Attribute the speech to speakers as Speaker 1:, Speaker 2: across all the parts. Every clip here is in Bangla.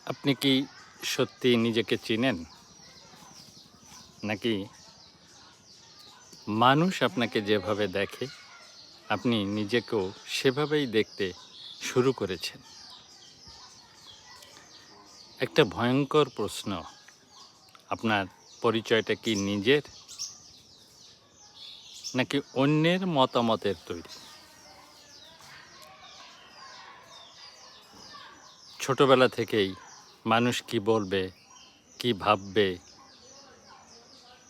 Speaker 1: আপনি কি সত্যি নিজেকে চিনেন? নাকি মানুষ আপনাকে যেভাবে দেখে, আপনি নিজেকেও সেভাবেই দেখতে শুরু করেছেন? একটা ভয়ঙ্কর প্রশ্ন। আপনার পরিচয়টা কি নিজের? নাকি অন্যের মতামতের তৈরি? ছোটবেলা থেকেই মানুষ কি বলবে, কি ভাববে,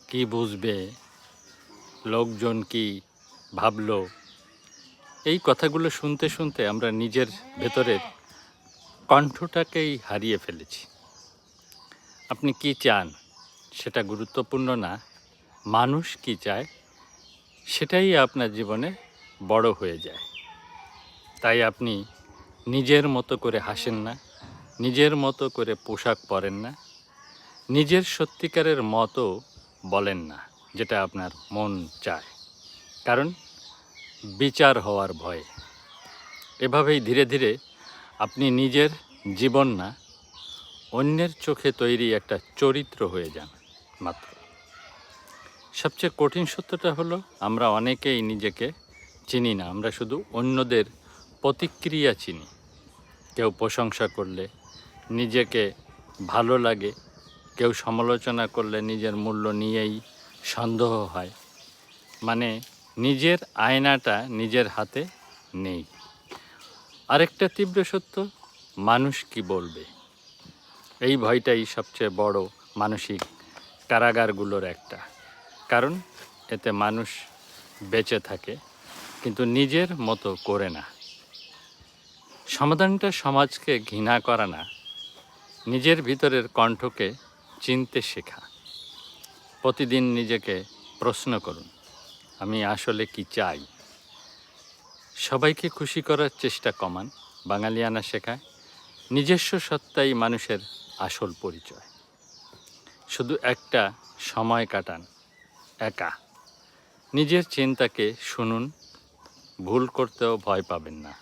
Speaker 1: কি বুঝবে, লোকজন কি ভাবলো, এই কথাগুলো শুনতে শুনতে আমরা নিজের ভেতরের কণ্ঠটাকেই হারিয়ে ফেলেছি। আপনি কি চান সেটা গুরুত্বপূর্ণ না, মানুষ কি চায় সেটাই আপনার জীবনে বড় হয়ে যায়। তাই আপনি নিজের মতো করে হাসেন না, নিজের মতো করে পোশাক পরেন না, নিজের সত্যিকারের মতো বলেন না যেটা আপনার মন চায়। কারণ বিচার হওয়ার ভয়ে। এভাবেই ধীরে ধীরে আপনি নিজের জীবন না, অন্যের চোখে তৈরি একটা চরিত্র হয়ে যান মাত্র। সবচেয়ে কঠিন সত্যটা হলো আমরা অনেকেই নিজেকে চিনি না, আমরা শুধু অন্যদের প্রতিক্রিয়া চিনি। কেউ প্রশংসা করলে নিজেকে ভালো লাগে, কেউ সমালোচনা করলে নিজের মূল্য নিয়েই সন্দেহ হয়। মানে নিজের আয়নাটা নিজের হাতে নেই। আরেকটা তীব্র সত্য, মানুষ কি বলবে, এই ভয়টাই সবচেয়ে বড় মানসিক কারাগারগুলোর একটা। কারণ এতে মানুষ বেঁচে থাকে কিন্তু নিজের মতো করে না। সমাধানটা সমাজকে ঘৃণা করা না, নিজের ভিতরের কণ্ঠকে চিনতে শেখা। প্রতিদিন নিজেকে প্রশ্ন করুন, আমি আসলে কি চাই? সবাইকে খুশি করার চেষ্টা কমান। বাঙালিয়ানা শেখায় নিজস্ব সত্তাই মানুষের আসল পরিচয়। শুধু একটা সময় কাটান একা, নিজের চিন্তাকে শুনুন, ভুল করতেও ভয় পাবেন না।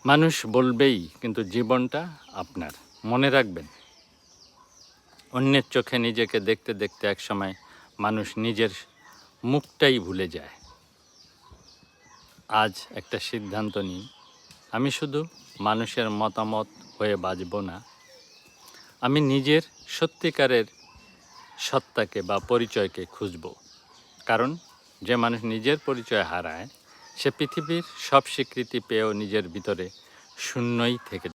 Speaker 1: মানুষ বলবেই, কিন্তু জীবনটা আপনার। মনে রাখবেন, অন্যের চোখে নিজেকে দেখতে দেখতে একসময় মানুষ নিজের মুখটাই ভুলে যায়। আজ একটা সিদ্ধান্ত নিন, আমি শুধু মানুষের মতামত হয়ে বাঁচব না, আমি নিজের সত্যিকারের সত্তাকে বা পরিচয়কে খুঁজব। কারণ যে মানুষ নিজের পরিচয় হারায়, সে পৃথিবীর সব স্বীকৃতি পেয়েও নিজের ভিতরে শূন্যই থেকে